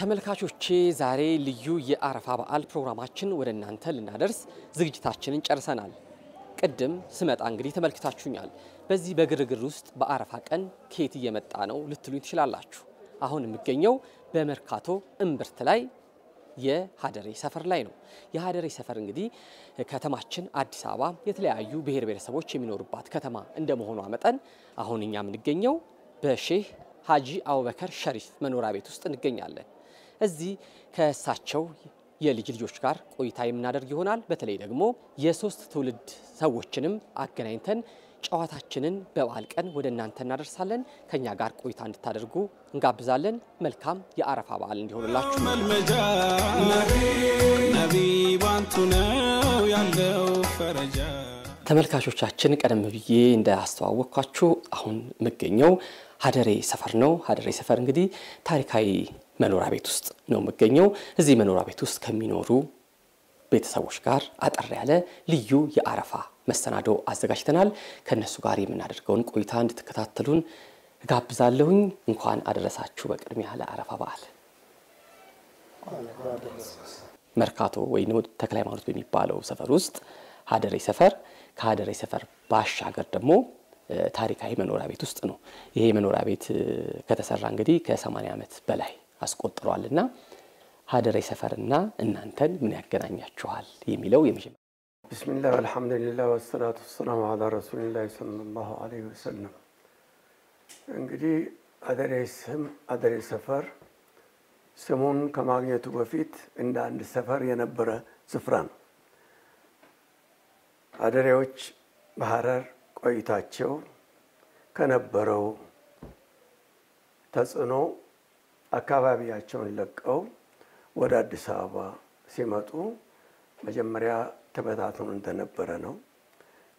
ተመልካቾቼ ዛሬ ልዩ የአረፋ በዓል ፕሮግራማችን ወደ እናንተ ልናደርስ ዝግጅታችንን ጨርሰናል። ቅድም ስመጣ እንግዲህ ተመልክታችሁኛል። በዚህ በግርግር ውስጥ በአረፋ ቀን ከየት እየመጣ ነው ልትሉኝ ትችላላችሁ። አሁን የምገኘው በመርካቶ እምብርት ላይ የሀደሬ ሰፈር ላይ ነው። የሀደሬ ሰፈር እንግዲህ ከተማችን አዲስ አበባ የተለያዩ ብሔር ብሔረሰቦች የሚኖሩባት ከተማ እንደመሆኗ መጠን አሁን እኛ የምንገኘው በሼህ ሀጂ አቡበከር ሸሪፍ መኖሪያ ቤት ውስጥ እንገኛለን። እዚህ ከእሳቸው የልጅ ልጆች ጋር ቆይታ የምናደርግ ይሆናል። በተለይ ደግሞ የሶስት ትውልድ ሰዎችንም አገናኝተን ጨዋታችንን በበዓል ቀን ወደ እናንተ እናደርሳለን። ከኛ ጋር ቆይታ እንድታደርጉ እንጋብዛለን። መልካም የአረፋ በዓል እንዲሆንላችሁ። ነቢ ባንቱ ነው ያለው ፈረጃ። ተመልካቾቻችን ቀደም ብዬ እንዳስተዋወቅኳችሁ አሁን የምገኘው ሀደሬ ሰፈር ነው። ሀደሬ ሰፈር እንግዲህ ታሪካዊ መኖሪያ ቤት ውስጥ ነው የምገኘው። እዚህ መኖሪያ ቤት ውስጥ ከሚኖሩ ቤተሰቦች ጋር አጠር ያለ ልዩ የአረፋ መሰናዶ አዘጋጅተናል። ከነሱ ጋር የምናደርገውን ቆይታ እንድትከታተሉን ጋብዛለሁኝ። እንኳን አደረሳችሁ በቅድሚያ ለአረፋ በዓል። መርካቶ ወይንም ተክለ ሃይማኖት በሚባለው ሰፈር ውስጥ ሀደሬ ሰፈር፣ ከሀደሬ ሰፈር ባሻገር ደግሞ ታሪካዊ መኖሪያ ቤት ውስጥ ነው። ይሄ መኖሪያ ቤት ከተሰራ እንግዲህ ከ80 ዓመት በላይ አስቆጥሯልና ሀደሬ ሰፈርና እናንተን ምን ያገናኛችኋል የሚለው የመጀመሪያ ቢስሚላህ ወልሐምዱሊላህ ወሰላቱ ወሰላሙ ዐላ ረሱሊላህ ሰለላሁ ዐለይሂ ወሰለም። እንግዲህ ሀደሬ ሰፈር ስሙን ከማግኘቱ በፊት እንደ አንድ ሰፈር የነበረ ስፍራ ነው። ሀደሬዎች በሐረር ቆይታቸው ከነበረው ተጽዕኖ አካባቢያቸውን ለቀው ወደ አዲስ አበባ ሲመጡ መጀመሪያ ተበታትነው እንደነበረ ነው።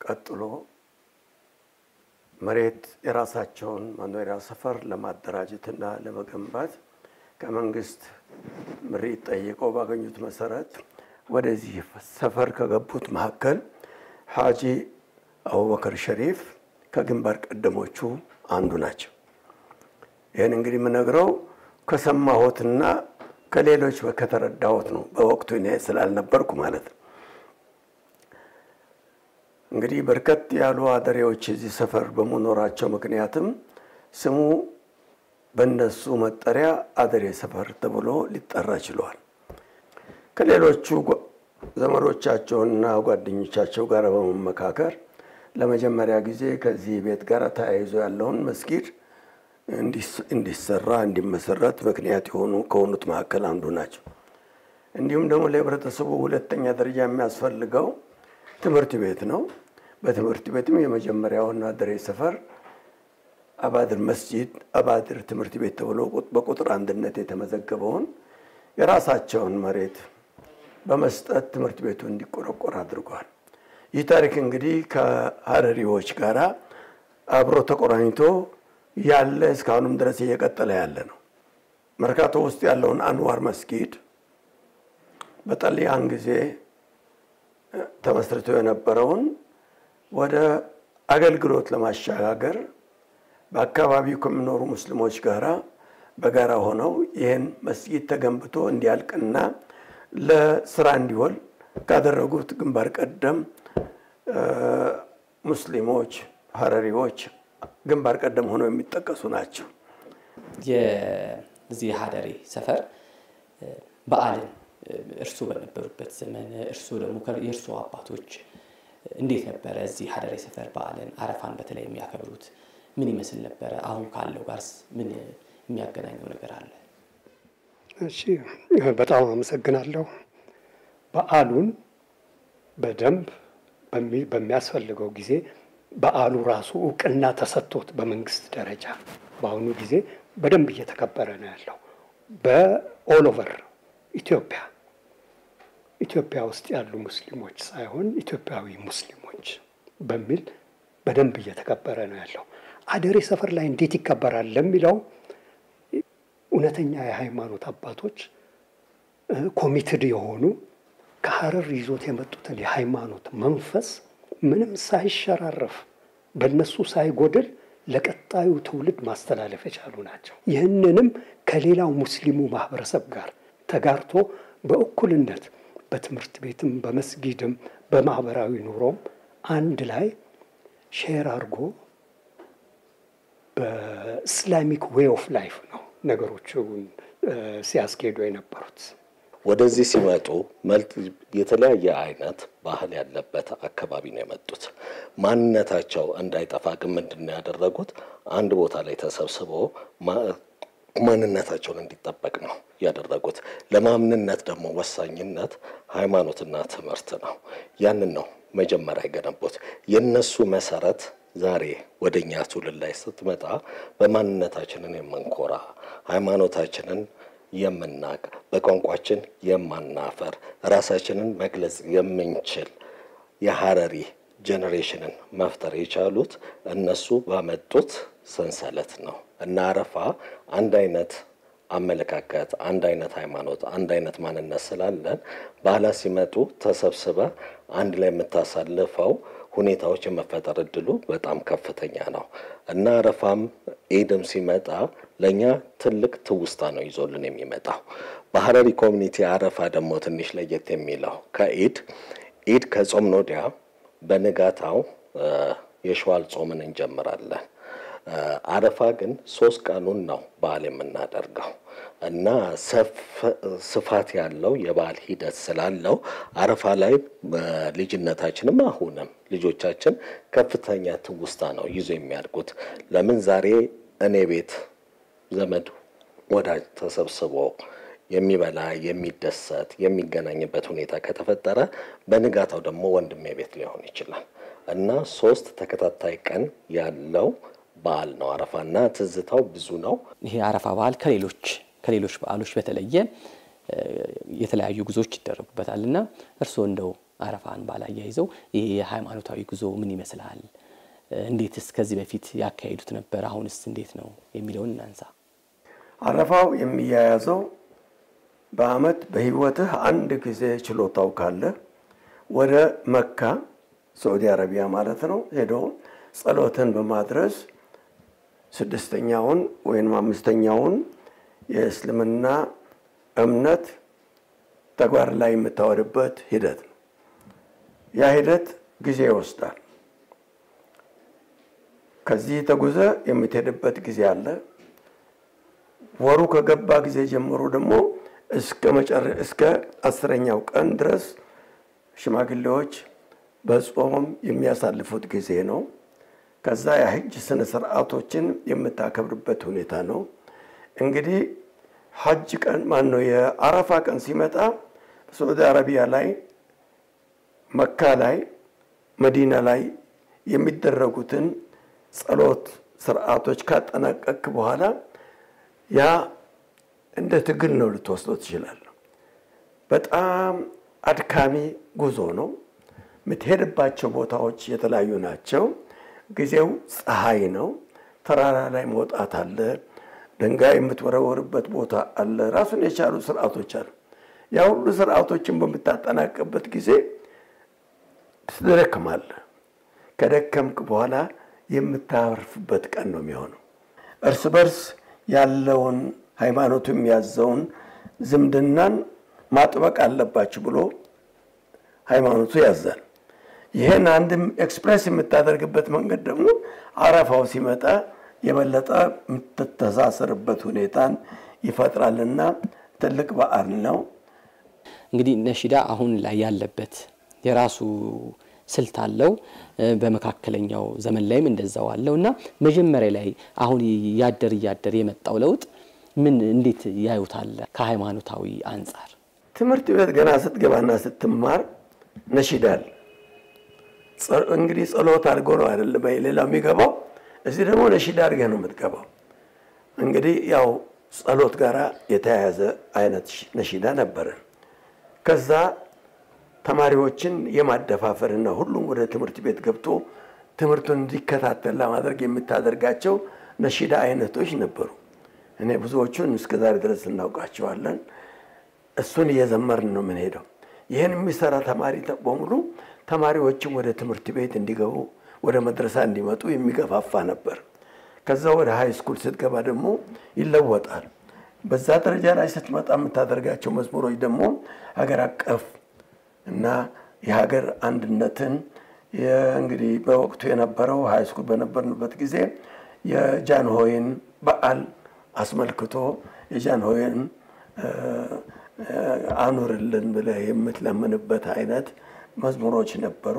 ቀጥሎ መሬት የራሳቸውን መኖሪያ ሰፈር ለማደራጀትና ለመገንባት ከመንግስት ምሪት ጠይቀው ባገኙት መሰረት ወደዚህ ሰፈር ከገቡት መካከል ሀጂ አቡበከር ሸሪፍ ከግንባር ቀደሞቹ አንዱ ናቸው። ይሄን እንግዲህ የምነግረው ከሰማሁትና ከሌሎች ከተረዳሁት ነው። በወቅቱ እኔ ስላልነበርኩ ማለት ነው። እንግዲህ በርከት ያሉ ሀደሬዎች እዚህ ሰፈር በመኖራቸው ምክንያትም ስሙ በእነሱ መጠሪያ ሀደሬ ሰፈር ተብሎ ሊጠራ ችሏል። ከሌሎቹ ዘመዶቻቸውና ጓደኞቻቸው ጋር በመመካከር ለመጀመሪያ ጊዜ ከዚህ ቤት ጋር ተያይዞ ያለውን መስጊድ እንዲሰራ እንዲመሰረት ምክንያት ከሆኑት መካከል አንዱ ናቸው። እንዲሁም ደግሞ ለህብረተሰቡ ሁለተኛ ደረጃ የሚያስፈልገው ትምህርት ቤት ነው። በትምህርት ቤትም የመጀመሪያውን ሀደሬ ሰፈር አባድር መስጂድ አባድር ትምህርት ቤት ተብሎ በቁጥር አንድነት የተመዘገበውን የራሳቸውን መሬት በመስጠት ትምህርት ቤቱ እንዲቆረቆር አድርጓል። ይህ ታሪክ እንግዲህ ከሀረሪዎች ጋራ አብሮ ተቆራኝቶ ያለ እስካሁንም ድረስ እየቀጠለ ያለ ነው። መርካቶ ውስጥ ያለውን አንዋር መስጊድ በጣሊያን ጊዜ ተመስርቶ የነበረውን ወደ አገልግሎት ለማሻጋገር በአካባቢው ከሚኖሩ ሙስሊሞች ጋራ በጋራ ሆነው ይህን መስጊድ ተገንብቶ እንዲያልቅና ለስራ እንዲውል ካደረጉት ግንባር ቀደም ሙስሊሞች ሀረሪዎች ግንባር ቀደም ሆነው የሚጠቀሱ ናቸው። የዚህ ሀደሬ ሰፈር በዓልን እርሱ በነበሩበት ዘመን እርሱ ደግሞ የእርሱ አባቶች እንዴት ነበረ እዚህ ሀደሬ ሰፈር በዓልን አረፋን በተለይ የሚያከብሩት ምን ይመስል ነበረ? አሁን ካለው ጋርስ ምን የሚያገናኘው ነገር አለ? እሺ፣ በጣም አመሰግናለሁ። በዓሉን በደንብ በሚያስፈልገው ጊዜ በዓሉ ራሱ እውቅና ተሰጥቶት በመንግስት ደረጃ በአሁኑ ጊዜ በደንብ እየተከበረ ነው ያለው። በኦል ኦቨር ኢትዮጵያ ውስጥ ያሉ ሙስሊሞች ሳይሆን ኢትዮጵያዊ ሙስሊሞች በሚል በደንብ እየተከበረ ነው ያለው። ሀደሬ ሰፈር ላይ እንዴት ይከበራል ለሚለው እውነተኛ የሃይማኖት አባቶች ኮሚትድ የሆኑ ከሐረር ይዞት የመጡትን የሃይማኖት መንፈስ ምንም ሳይሸራረፍ በእነሱ ሳይጎድል ለቀጣዩ ትውልድ ማስተላለፍ የቻሉ ናቸው። ይህንንም ከሌላው ሙስሊሙ ማህበረሰብ ጋር ተጋርቶ በእኩልነት በትምህርት ቤትም በመስጊድም በማህበራዊ ኑሮም አንድ ላይ ሼር አድርጎ በእስላሚክ ዌይ ኦፍ ላይፍ ነው ነገሮቹን ሲያስኬዱ የነበሩት። ወደዚህ ሲመጡ የተለያየ አይነት ባህል ያለበት አካባቢ ነው የመጡት። ማንነታቸው እንዳይጠፋ ግን ምንድን ነው ያደረጉት? አንድ ቦታ ላይ ተሰብስበው ማንነታቸውን እንዲጠበቅ ነው ያደረጉት። ለማንነት ደግሞ ወሳኝነት ሃይማኖትና ትምህርት ነው። ያንን ነው መጀመሪያ የገነቡት። የነሱ መሰረት ዛሬ ወደኛ ትውልድ ላይ ስትመጣ በማንነታችንን የምንኮራ ሃይማኖታችንን የምናቅ በቋንቋችን የማናፈር ራሳችንን መግለጽ የምንችል የሐረሪ ጄኔሬሽንን መፍጠር የቻሉት እነሱ ባመጡት ሰንሰለት ነው። እና አረፋ አንድ አይነት አመለካከት፣ አንድ አይነት ሃይማኖት፣ አንድ አይነት ማንነት ስላለን በዓላት ሲመጡ ተሰብስበ አንድ ላይ የምታሳልፈው ሁኔታዎች የመፈጠር እድሉ በጣም ከፍተኛ ነው። እና አረፋም ኢድም ሲመጣ ለኛ ትልቅ ትውስታ ነው ይዞልን የሚመጣው። በሐረሪ ኮሚኒቲ አረፋ ደግሞ ትንሽ ለየት የሚለው ኢድ ከጾም ወዲያ በንጋታው የሸዋል ጾምን እንጀምራለን። አረፋ ግን 3 ቀኑን ነው በዓል የምናደርገው እና ስፋት ያለው የበዓል ሂደት ስላለው አረፋ ላይ ልጅነታችንም አሁንም ልጆቻችን ከፍተኛ ትውስታ ነው ይዞ የሚያድጉት። ለምን ዛሬ እኔ ቤት ዘመድ ወዳጅ ተሰብስቦ የሚበላ የሚደሰት የሚገናኝበት ሁኔታ ከተፈጠረ በንጋታው ደግሞ ወንድሜ ቤት ሊሆን ይችላል እና 3 ተከታታይ ቀን ያለው በዓል ነው አረፋና ትዝታው ብዙ ነው። ይሄ አረፋ በዓል ከሌሎች በዓሎች በተለየ የተለያዩ ጉዞዎች ይደረጉበታልና እርሶ እንደው አረፋን በዓል አያይዘው ይሄ ሃይማኖታዊ ጉዞ ምን ይመስላል? እንዴትስ ከዚህ በፊት ያካሄዱት ነበር? አሁንስ እንዴት ነው የሚለውን እናንሳ። አረፋው የሚያያዘው በአመት በህይወትህ አንድ ጊዜ ችሎታው ካለ ወደ መካ ሳዑዲ አረቢያ ማለት ነው ሄዶ ጸሎትን በማድረስ 6ኛውን ወይም 5ኛውን የእስልምና እምነት ተግባር ላይ የምታወርበት ሂደት ነው። ያ ሂደት ጊዜ ይወስዳል። ከዚህ ተጉዘ የምትሄድበት ጊዜ አለ። ወሩ ከገባ ጊዜ ጀምሮ ደግሞ እስከ 10ኛው ቀን ድረስ ሽማግሌዎች በጾም የሚያሳልፉት ጊዜ ነው። ከዛ የሐጅ ስነ ስርዓቶችን የምታከብርበት ሁኔታ ነው። እንግዲህ ሐጅ ቀን ማነው የአረፋ ቀን ሲመጣ ሳዑዲ አረቢያ ላይ መካ ላይ መዲና ላይ የሚደረጉትን ጸሎት ስርዓቶች ካጠናቀቅ በኋላ ያ እንደ ትግል ነው ልትወስደው ትችላለህ። በጣም አድካሚ ጉዞ ነው። የምትሄድባቸው ቦታዎች የተለያዩ ናቸው። ጊዜው ፀሐይ ነው። ተራራ ላይ መውጣት አለ። ድንጋይ የምትወረወርበት ቦታ አለ። ራሱን የቻሉ ስርዓቶች አሉ። ያ ሁሉ ስርዓቶችን በምታጠናቅበት ጊዜ ትደክማለህ። ከደከምክ በኋላ የምታርፍበት ቀን ነው የሚሆነው። እርስ በርስ ያለውን ሃይማኖቱ የሚያዘውን ዝምድናን ማጥበቅ አለባችሁ ብሎ ሃይማኖቱ ያዛል። ይሄን አንድም ኤክስፕሬስ የምታደርግበት መንገድ ደግሞ አረፋው ሲመጣ የበለጠ የምትተሳሰርበት ሁኔታን ይፈጥራልና ትልቅ በዓል ነው። እንግዲህ ነሺዳ አሁን ላይ ያለበት የራሱ ስልት አለው። በመካከለኛው ዘመን ላይም እንደዛው አለውና መጀመሪያ ላይ አሁን ያደር የመጣው ለውጥ ምን እንዴት ያዩታል? ከሃይማኖታዊ አንፃር ትምህርት ቤት ገና ስትገባና ስትማር ነሺዳል እንግዲህ ጸሎት አድርጎ ነው አይደለም በሌላው የሚገባው። እዚህ ደግሞ ነሺዳ አድርገህ ነው የምትገባው። እንግዲህ ያው ጸሎት ጋራ የተያያዘ አይነት ነሺዳ ነበር። ከዛ ተማሪዎችን የማደፋፈርና ሁሉም ወደ ትምህርት ቤት ገብቶ ትምህርቱን እንዲከታተል ለማድረግ የምታደርጋቸው ነሺዳ አይነቶች ነበሩ። እኔ ብዙዎቹን እስከዛሬ ድረስ እናውቃቸዋለን። እሱን እየዘመርን ነው የምንሄደው። ይሄን የሚሰራ ተማሪ በሙሉ ተማሪዎችን ወደ ትምህርት ቤት እንዲገቡ ወደ መድረሳ እንዲመጡ የሚገፋፋ ነበር። ከዛ ወደ ሃይ ስኩል ስትገባ ደግሞ ይለወጣል። በዛ ደረጃ ላይ ስትመጣ የምታደርጋቸው መዝሙሮች ደግሞ ሀገር አቀፍ እና የሀገር አንድነትን እንግዲህ በወቅቱ የነበረው ሃይ ስኩል በነበርንበት ጊዜ የጃንሆይን በዓል አስመልክቶ የጃንሆይን አኑርልን ብለህ የምትለምንበት አይነት መዝሙሮች ነበሩ።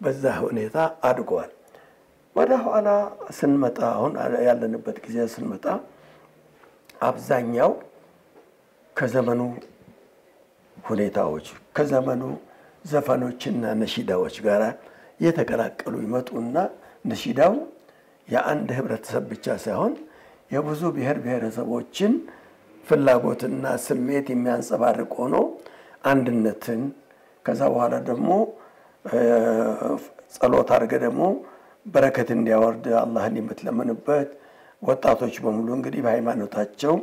በዛ ሁኔታ አድጓል። ወደ ኋላ ስንመጣ አሁን ያለንበት ጊዜ ስንመጣ አብዛኛው ከዘመኑ ሁኔታዎች ከዘመኑ ዘፈኖችና ነሺዳዎች ጋር የተቀላቀሉ ይመጡና ነሺዳው የአንድ ህብረተሰብ ብቻ ሳይሆን የብዙ ብሔር ብሔረሰቦችን ፍላጎትና ስሜት የሚያንጸባርቅ ሆኖ አንድነትን ከዛ በኋላ ደግሞ ጸሎት አድርገ ደግሞ በረከት እንዲያወርድ አላህን የምትለምንበት ወጣቶች በሙሉ እንግዲህ በሃይማኖታቸው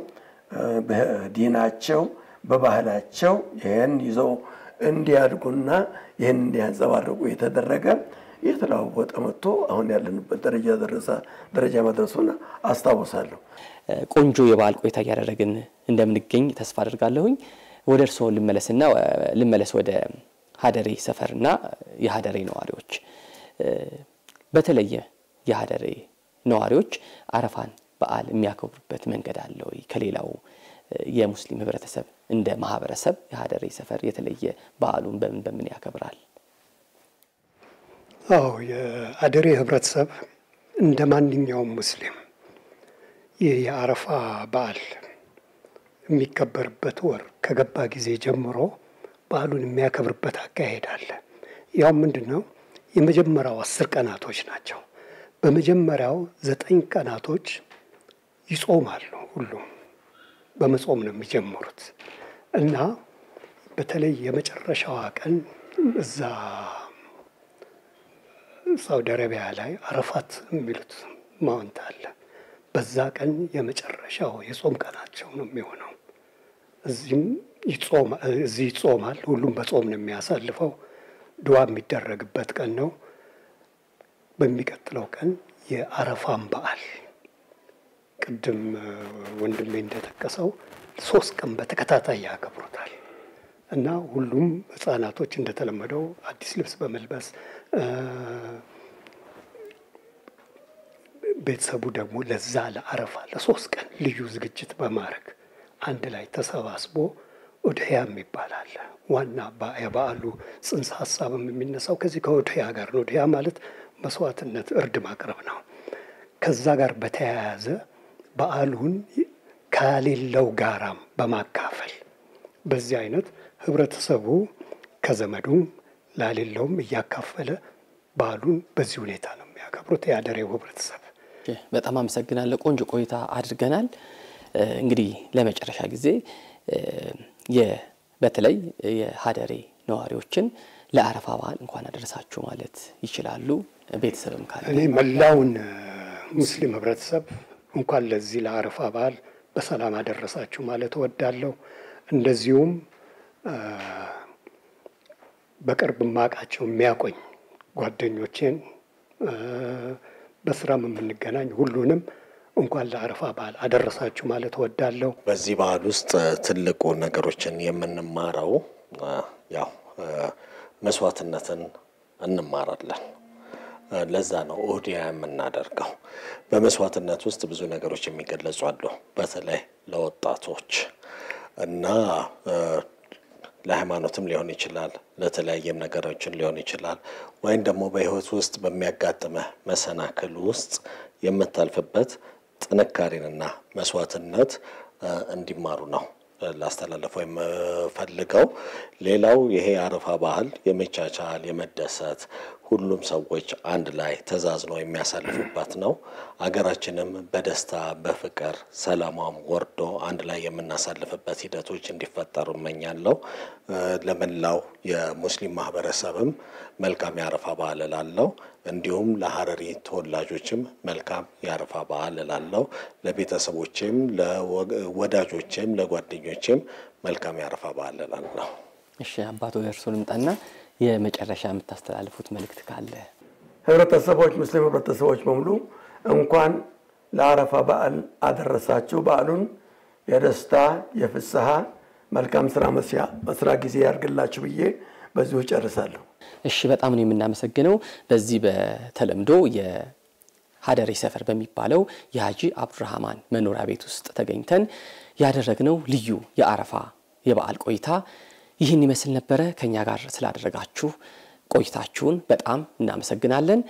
በዲናቸው በባህላቸው ይሄን ይዘው እንዲያድጉና ይሄን እንዲያንጸባርቁ የተደረገ የተለዋወጠ መጥቶ አሁን ያለንበት ደረጃ መድረሱን አስታውሳለሁ። ቆንጆ የበዓል ቆይታ ያደረግን እንደምንገኝ ተስፋ አደርጋለሁኝ። ወደ እርስዎ ልመለስ ወደ ሀደሬ ሰፈርና የሀደሬ ነዋሪዎች። በተለየ የሀደሬ ነዋሪዎች አረፋን በዓል የሚያከብሩበት መንገድ አለ ወይ? ከሌላው የሙስሊም ህብረተሰብ እንደ ማህበረሰብ የሀደሬ ሰፈር የተለየ በዓሉን በምን ያከብራል? አዎ የሀደሬ ህብረተሰብ እንደ ማንኛውም ሙስሊም የአረፋ በዓል የሚከበርበት ወር ከገባ ጊዜ ጀምሮ በዓሉን የሚያከብርበት አካሄድ አለ። ያው ምንድነው? የመጀመሪያው 10 ቀናቶች ናቸው። በመጀመሪያው 9 ቀናቶች ይጾማሉ። ሁሉም በመጾም ነው የሚጀምሩት እና በተለይ የመጨረሻዋ ቀን እዛ ሳውዲ አረቢያ ላይ አረፋት የሚሉት ማውንት አለ። በዛ ቀን የመጨረሻው የጾም ቀናቸው ነው የሚሆነው። እዚህ ይጾማል። ሁሉም በጾም ነው የሚያሳልፈው። ዱዓ የሚደረግበት ቀን ነው። በሚቀጥለው ቀን የአረፋን በዓል ቅድም ወንድሜ እንደተከሰው 3 ቀን በተከታታይ ያከብሩታል እና ሁሉም ህፃናቶች እንደተለመደው አዲስ ልብስ በመልበስ ቤተሰቡ ደግሞ ለዛ ለአረፋ ለ3 ቀን ልዩ ዝግጅት በማድረግ አንድ ላይ ተሰባስቦ ኡድሂያ ይባላል። ዋና የበዓሉ ጽንሰ ሐሳብም የሚነሳው ከዚህ ከኡድሂያ ጋር ነው። ኡድሂያ ማለት መስዋዕትነት እርድ ማቅረብ ነው። ከዛ ጋር በተያያዘ በዓሉን ከሌለው ጋራም በማካፈል በዚህ አይነት ህብረተሰቡ ከዘመዱም ላሌለውም እያካፈለ በዓሉን በዚህ ሁኔታ ነው የሚያከብሩት የሀደሬው ህብረተሰብ። በጣም አመሰግናለሁ። ቆንጆ ቆይታ አድርገናል። እንግዲህ ለመጨረሻ ጊዜ በተለይ የሀደሬ ነዋሪዎችን ለአረፋ በዓል እንኳን አደረሳችሁ ማለት ይችላሉ? ቤተሰብም ካለ እኔ መላውን ሙስሊም ህብረተሰብ እንኳን ለዚህ ለአረፋ በዓል በሰላም አደረሳችሁ ማለት እወዳለሁ። እንደዚሁም በቅርብ ማቃቸው የሚያቆኝ ጓደኞቼን በስራም የምንገናኝ ሁሉንም እንኳን ለአረፋ በዓል አደረሳችሁ ማለት እወዳለሁ። በዚህ በዓል ውስጥ ትልቁ ነገሮችን የምንማረው ያው መስዋዕትነትን እንማራለን። ለዛ ነው ኡድሂያ የምናደርገው። በመስዋዕትነት ውስጥ ብዙ ነገሮች የሚገለጹ አሉ። በተለይ ለወጣቶች እና ለሃይማኖትም ሊሆን ይችላል፣ ለተለያየም ነገሮችን ሊሆን ይችላል። ወይም ደግሞ በህይወት ውስጥ በሚያጋጥመህ መሰናክል ውስጥ የምታልፍበት ጥንካሬንና መስዋዕትነት እንዲማሩ ነው ላስተላልፈው የምፈልገው። ሌላው ይሄ አረፋ በዓል የመቻቻል የመደሰት ሁሉም ሰዎች አንድ ላይ ተዛዝነው የሚያሳልፉበት ነው። አገራችንም በደስታ በፍቅር ሰላሟም ወርዶ አንድ ላይ የምናሳልፍበት ሂደቶች እንዲፈጠሩ እመኛለሁ። ለመላው የሙስሊም ማህበረሰብም መልካም የአረፋ በዓል እላለሁ። እንዲሁም ለሀረሪ ተወላጆችም መልካም የአረፋ በዓል እላለሁ። ለቤተሰቦችም ለወዳጆችም ለጓደኞችም መልካም የአረፋ በዓል እላለሁ። እሺ አባቶ እርሶን እንጣና የመጨረሻ የምታስተላልፉት መልእክት ካለ? ህብረተሰቦች ሙስሊም ህብረተሰቦች በሙሉ እንኳን ለአረፋ በዓል አደረሳችሁ። በዓሉን የደስታ የፍስሐ መልካም ስራ መስራ ጊዜ ያርግላችሁ ብዬ በዚሁ ጨርሳለሁ። እሺ በጣም ነው የምናመሰግነው። በዚህ በተለምዶ የሀደሬ ሰፈር በሚባለው የሀጂ አብዱራህማን መኖሪያ ቤት ውስጥ ተገኝተን ያደረግነው ልዩ የአረፋ የበዓል ቆይታ ይህን ይመስል ነበረ። ከኛ ጋር ስላደረጋችሁ ቆይታችሁን በጣም እናመሰግናለን።